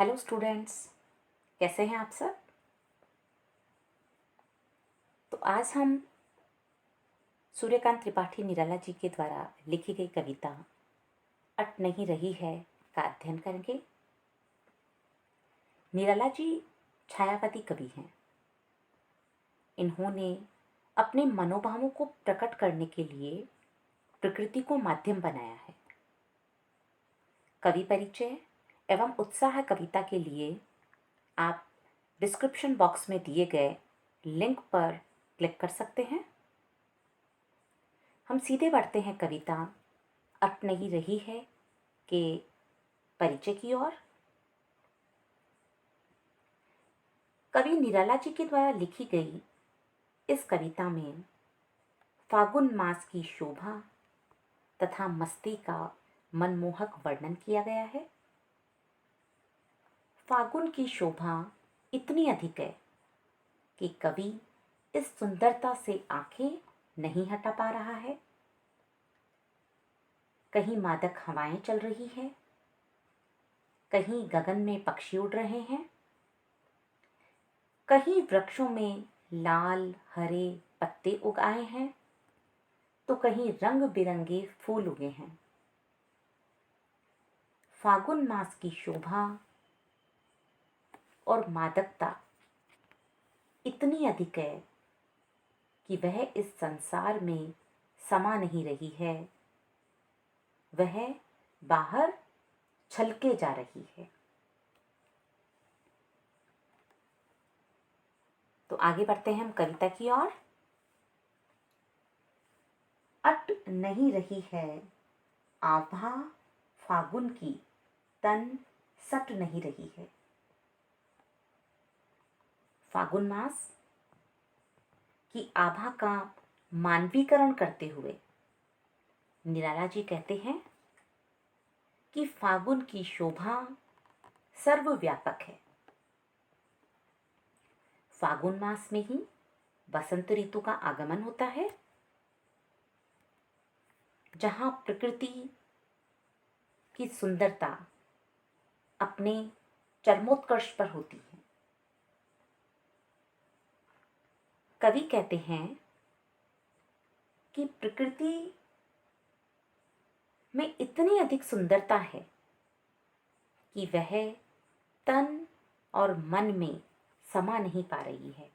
Hello students, कैसे हैं आप सब। तो आज हम सूर्यकांत त्रिपाठी निराला जी के द्वारा लिखी गई कविता अट नहीं रही है का अध्ययन करेंगे। निराला जी छायावादी कवि हैं। इन्होंने अपने मनोभावों को प्रकट करने के लिए प्रकृति को माध्यम बनाया है। कवि परिचय एवं उत्साह कविता के लिए आप डिस्क्रिप्शन बॉक्स में दिए गए लिंक पर क्लिक कर सकते हैं। हम सीधे बढ़ते हैं कविता अट नहीं रही है के परिचय की ओर। कवि निराला जी के द्वारा लिखी गई इस कविता में फागुन मास की शोभा तथा मस्ती का मनमोहक वर्णन किया गया है। फागुन की शोभा इतनी अधिक है कि कवि इस सुंदरता से आंखें नहीं हटा पा रहा है। कहीं मादक हवाएं चल रही है, कहीं गगन में पक्षी उड़ रहे हैं, कहीं वृक्षों में लाल हरे पत्ते उग आए हैं, तो कहीं रंग बिरंगे फूल उगे हैं। फागुन मास की शोभा और मादकता इतनी अधिक है कि वह इस संसार में समा नहीं रही है, वह बाहर छलके जा रही है। तो आगे बढ़ते हैं हम कविता की ओर। अट नहीं रही है आभा फागुन की, तन सट नहीं रही है। फागुन मास की आभा का मानवीकरण करते हुए निराला जी कहते हैं कि फागुन की शोभा सर्वव्यापक है। फागुन मास में ही बसंत ऋतु का आगमन होता है, जहां प्रकृति की सुंदरता अपने चरमोत्कर्ष पर होती है। कवि कहते हैं कि प्रकृति में इतनी अधिक सुंदरता है कि वह तन और मन में समा नहीं पा रही है।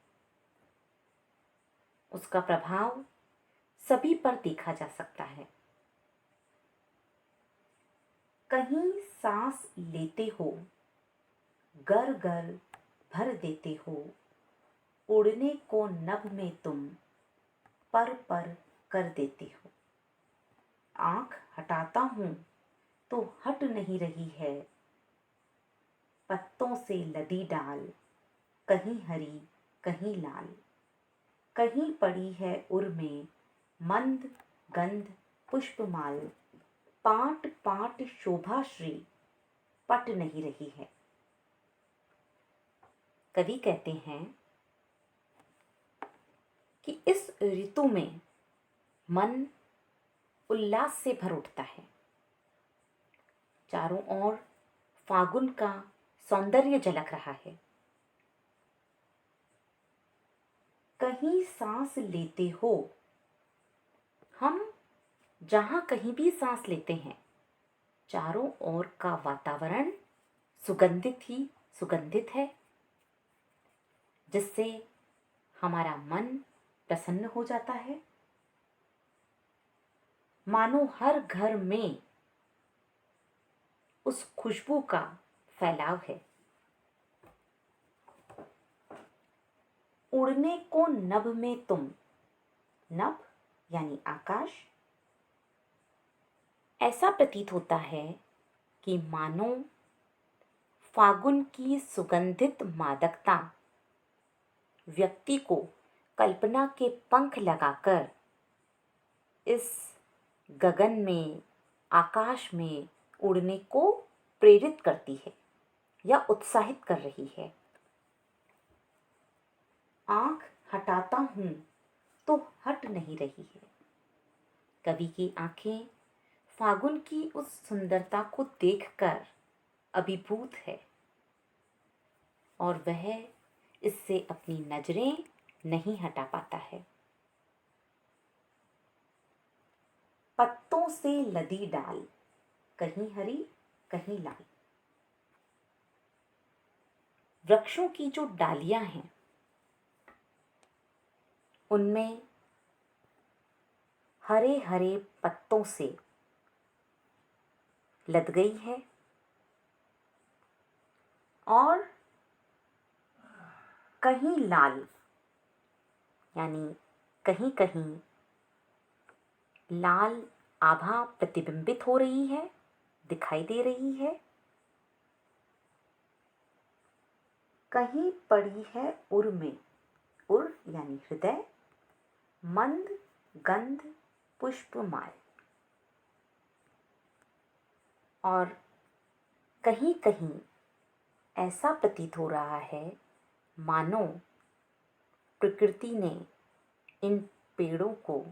उसका प्रभाव सभी पर देखा जा सकता है। कहीं सांस लेते हो, गर गर भर देते हो, उड़ने को नभ में तुम पर कर देते हो। आंख हटाता हूं तो हट नहीं रही है, पत्तों से लदी डाल, कहीं हरी कहीं लाल, कहीं पड़ी है उर में मंद गंध पुष्पमाल, पाट पाट शोभा श्री पट नहीं रही है। कवि कहते हैं कि इस ऋतु में मन उल्लास से भर उठता है। चारों ओर फागुन का सौंदर्य झलक रहा है। कहीं सांस लेते हो, हम जहां कहीं भी सांस लेते हैं, चारों ओर का वातावरण सुगंधित ही सुगंधित है, जिससे हमारा मन प्रसन्न हो जाता है। मानो हर घर में उस खुशबू का फैलाव है। उड़ने को नभ में तुम, नभ यानी आकाश, ऐसा प्रतीत होता है कि मानो फागुन की सुगंधित मादकता व्यक्ति को कल्पना के पंख लगाकर इस गगन में, आकाश में उड़ने को प्रेरित करती है या उत्साहित कर रही है। आंख हटाता हूं तो हट नहीं रही है। कवि की आंखें फागुन की उस सुंदरता को देखकर अभिभूत है। और वह इससे अपनी नजरें नहीं हटा पाता है। पत्तों से लदी डाल, कहीं हरी कहीं लाल। वृक्षों की जो डालियां हैं उनमें हरे हरे पत्तों से लद गई है और कहीं लाल, यानी कहीं कहीं लाल आभा प्रतिबिंबित हो रही है, दिखाई दे रही है। कहीं पड़ी है उर में, उर यानी हृदय, मंद गंध पुष्पमाल। और कहीं कहीं ऐसा प्रतीत हो रहा है मानो प्रकृति ने इन पेड़ों को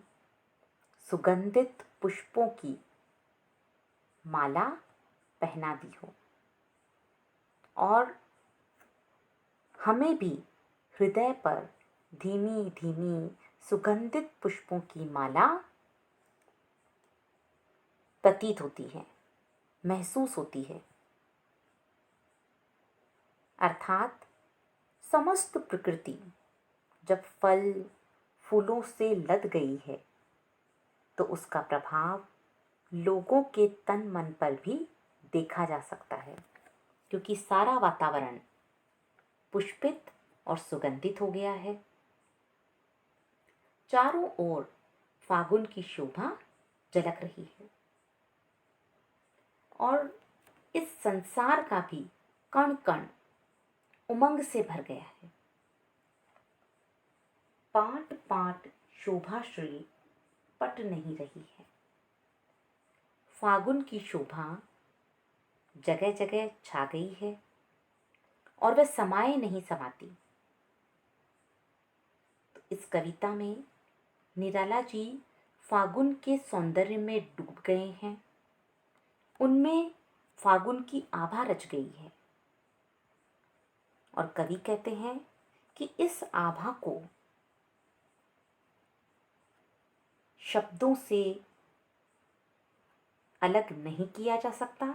सुगंधित पुष्पों की माला पहना दी हो और हमें भी हृदय पर धीमी धीमी सुगंधित पुष्पों की माला प्रतीत होती है, महसूस होती है। अर्थात समस्त प्रकृति जब फल फूलों से लद गई है तो उसका प्रभाव लोगों के तन मन पर भी देखा जा सकता है, क्योंकि सारा वातावरण पुष्पित और सुगंधित हो गया है। चारों ओर फागुन की शोभा झलक रही है और इस संसार का भी कण कण उमंग से भर गया है। पाट पाट शोभा श्री पट नहीं रही है। फागुन की शोभा जगह जगह छा गई है और वह समाये नहीं समाती। तो इस कविता में निराला जी फागुन के सौंदर्य में डूब गए हैं, उनमें फागुन की आभा रच गई है और कवि कहते हैं कि इस आभा को शब्दों से अलग नहीं किया जा सकता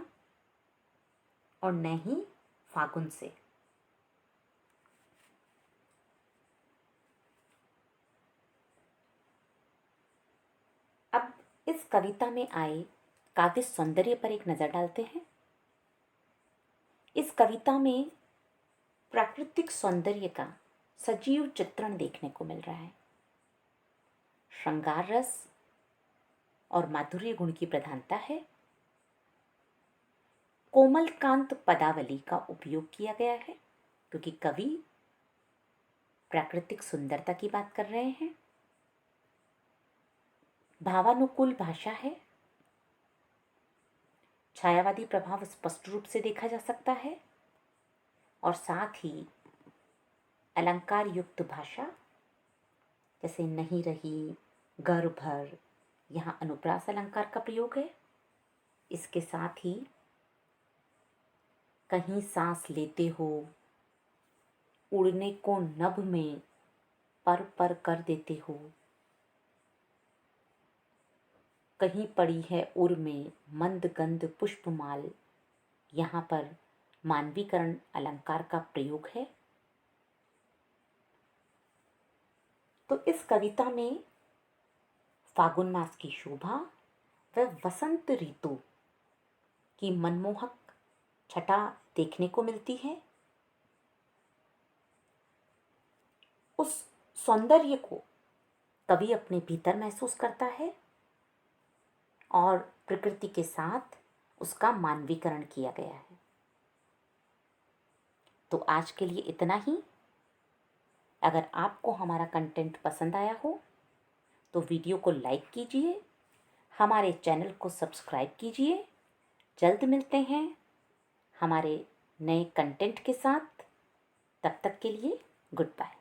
और न ही फागुन से। अब इस कविता में आए काव्य सौंदर्य पर एक नजर डालते हैं। इस कविता में प्राकृतिक सौंदर्य का सजीव चित्रण देखने को मिल रहा है। श्रृंगार रस और माधुर्य गुण की प्रधानता है। कोमलकांत पदावली का उपयोग किया गया है क्योंकि कवि प्राकृतिक सुंदरता की बात कर रहे हैं। भावानुकूल भाषा है। छायावादी प्रभाव स्पष्ट रूप से देखा जा सकता है और साथ ही अलंकार युक्त भाषा जैसे नहीं रही, घर भर, यहाँ अनुप्रास अलंकार का प्रयोग है। इसके साथ ही कहीं सांस लेते हो, उड़ने को नभ में पर पर कर देते हो, कहीं पड़ी है उर में मंद गंध पुष्पमाल, यहाँ पर मानवीकरण अलंकार का प्रयोग है। तो इस कविता में फागुन मास की शोभा व वसंत ऋतु की मनमोहक छटा देखने को मिलती है। उस सौंदर्य को कवि अपने भीतर महसूस करता है और प्रकृति के साथ उसका मानवीकरण किया गया है। तो आज के लिए इतना ही। अगर आपको हमारा कंटेंट पसंद आया हो तो वीडियो को लाइक कीजिए, हमारे चैनल को सब्सक्राइब कीजिए। जल्द मिलते हैं हमारे नए कंटेंट के साथ। तब तक के लिए गुड बाय।